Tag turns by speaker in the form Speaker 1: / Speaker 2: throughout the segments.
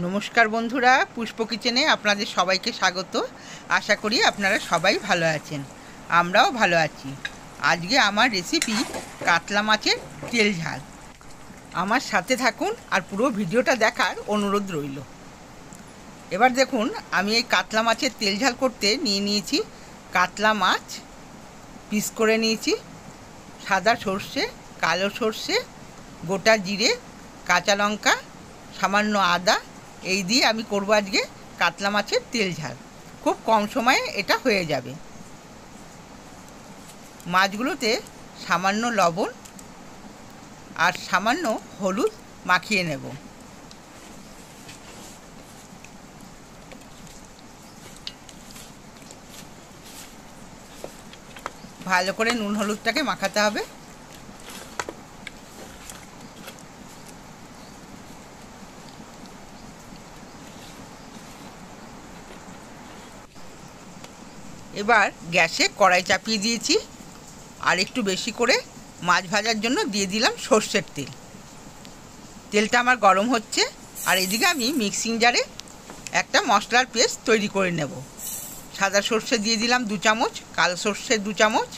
Speaker 1: নমস্কার বন্ধুরা, পুষ্প কিচেনে আপনাদের সবাইকে স্বাগত। আশা করি আপনারা সবাই ভালো আছেন, আমরাও ভালো আছি। আজকে আমার রেসিপি কাতলা মাছের তেল ঝাল। আমার সাথে থাকুন আর পুরো ভিডিওটা দেখার অনুরোধ রইল। এবার দেখুন, আমি এই কাতলা মাছের তেল ঝাল করতে নিয়েছি কাতলা মাছ পিস করে নিয়েছি, সাদা সর্ষে, কালো সর্ষে, গোটা জিরে, কাঁচা লঙ্কা, সামান্য আদা, এই দিয়ে আমি করব আজকে কাতলা মাছের তেল ঝাল। খুব কম সময়ে এটা হয়ে যাবে। মাছগুলোতে সামান্য লবণ আর সামান্য হলুদ মাখিয়ে নেব। ভালো করে নুন হলুদটাকে মাখাতে হবে। এবার গ্যাসে কড়াই চাপিয়ে দিয়েছি, আর একটু বেশি করে মাছ ভাজার জন্য দিয়ে দিলাম সর্ষের তেল। তেলটা আমার গরম হচ্ছে, আর এদিকে আমি মিক্সিং জারে একটা মশলার পেস্ট তৈরি করে নেব। সাদা সর্ষে দিয়ে দিলাম 2 চামচ, কালো সর্ষে 2 চামচ,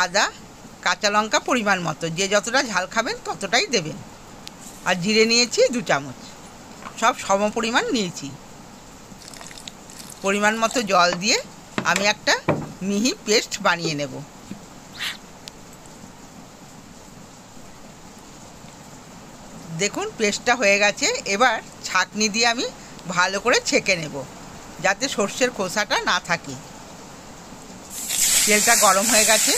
Speaker 1: আদা, কাঁচা লঙ্কা পরিমাণ মতো, যে যতটা ঝাল খাবেন ততটাই দেবেন, আর জিরে নিয়েছি 2 চামচ। সব সম পরিমাণ নিয়েছি। পরিমাণ মতো জল দিয়ে আমি একটা মিহি পেস্ট বানিয়ে নেব। দেখুন পেস্টটা হয়ে গেছে। এবার ছাঁকনি দিয়ে আমি ভালো করে ছেঁকে নেব, যাতে সর্ষের খোসাটা না থাকে। তেলটা গরম হয়ে গেছে,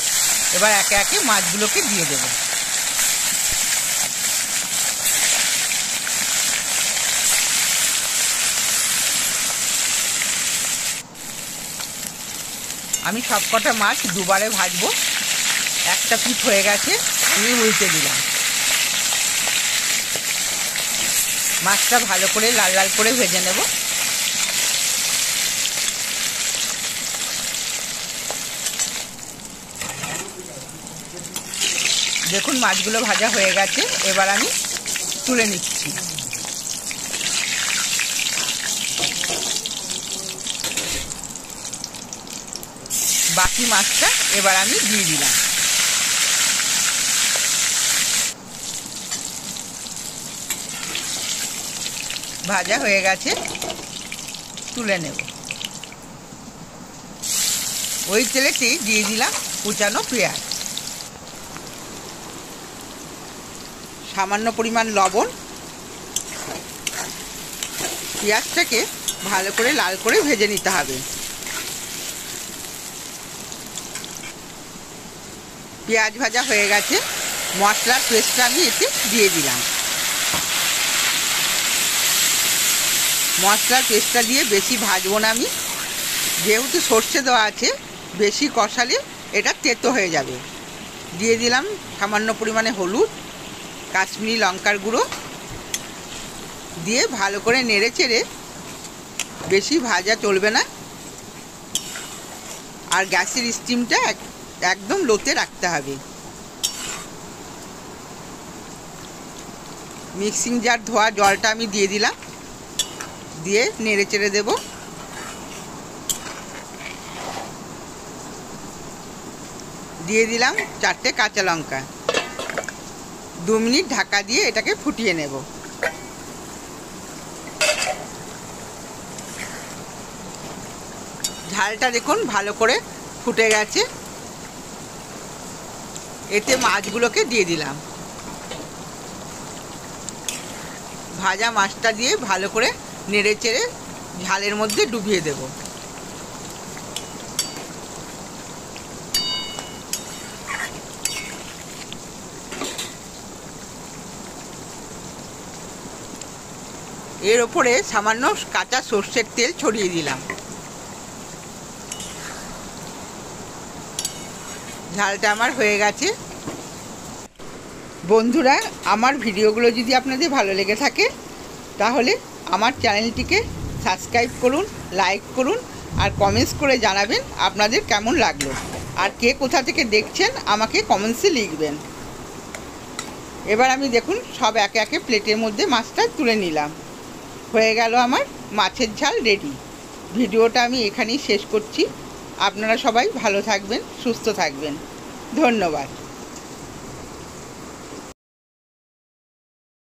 Speaker 1: এবার একে একে মাছগুলোকে দিয়ে দেব। আমি সবকটা মাছ দুবারে ভাজবো। একটা পিঠ হয়ে গেছে, আমি উল্টে দিলাম। মাছটা ভালো করে লাল লাল করে ভেজে নেব। দেখুন মাছগুলো ভাজা হয়ে গেছে, এবার আমি তুলে নিচ্ছি। বাকি মাছটা এবার আমি দিয়ে দিলাম। ভাজা হয়ে গেছে, তুলে নেব। ওই তেলেতেই দিয়ে দিলাম কুচানো পেঁয়াজ, সামান্য পরিমাণ লবণ। পেঁয়াজটাকে ভালো করে লাল করে ভেজে নিতে হবে। পেঁয়াজ ভাজা হয়ে গেছে, মশলার পেস্টটা আমি এতে দিয়ে দিলাম। মশলার পেস্টটা দিয়ে বেশি ভাজবো না আমি, যেহেতু সর্ষে দেওয়া আছে, বেশি কষালে এটা তেতো হয়ে যাবে। দিয়ে দিলাম সামান্য পরিমাণে হলুদ, কাশ্মীরি লঙ্কার গুঁড়ো দিয়ে ভালো করে নেড়ে চেড়ে, বেশি ভাজা চলবে না, আর গ্যাসের স্টিমটা একদম লোতে রাখতে হবে। মিক্সিং জার ধোয়া জলটা আমি দিয়ে দিলাম, দিয়ে নেড়ে চেড়ে দেব। দিয়ে দিলাম 4টে কাঁচা লঙ্কা। 2 মিনিট ঢাকা দিয়ে এটাকে ফুটিয়ে নেব। ঝালটা দেখুন ভালো করে ফুটে গেছে। এতে মাছগুলোকে দিয়ে দিলাম। ভাজা মাছটা দিয়ে ভালো করে নেড়ে চেড়ে ঝালের মধ্যে ডুবিয়ে দেব। এর ওপরে সামান্য কাঁচা সর্ষের তেল ছড়িয়ে দিলাম। ঝালটা আমার হয়ে গেছে। বন্ধুরা, আমার ভিডিওগুলো যদি আপনাদের ভালো লেগে থাকে, তাহলে আমার চ্যানেলটিকে সাবস্ক্রাইব করুন, লাইক করুন, আর কমেন্টস করে জানাবেন আপনাদের কেমন লাগলো, আর কে কোথা থেকে দেখছেন আমাকে কমেন্টসে লিখবেন। এবার আমি দেখুন সব একে একে প্লেটের মধ্যে মাছটা তুলে নিলাম। হয়ে গেল আমার মাছের ঝাল রেডি। ভিডিওটা আমি এখানেই শেষ করছি। আপনারা সবাই ভালো থাকবেন, সুস্থ থাকবেন। ধন্যবাদ।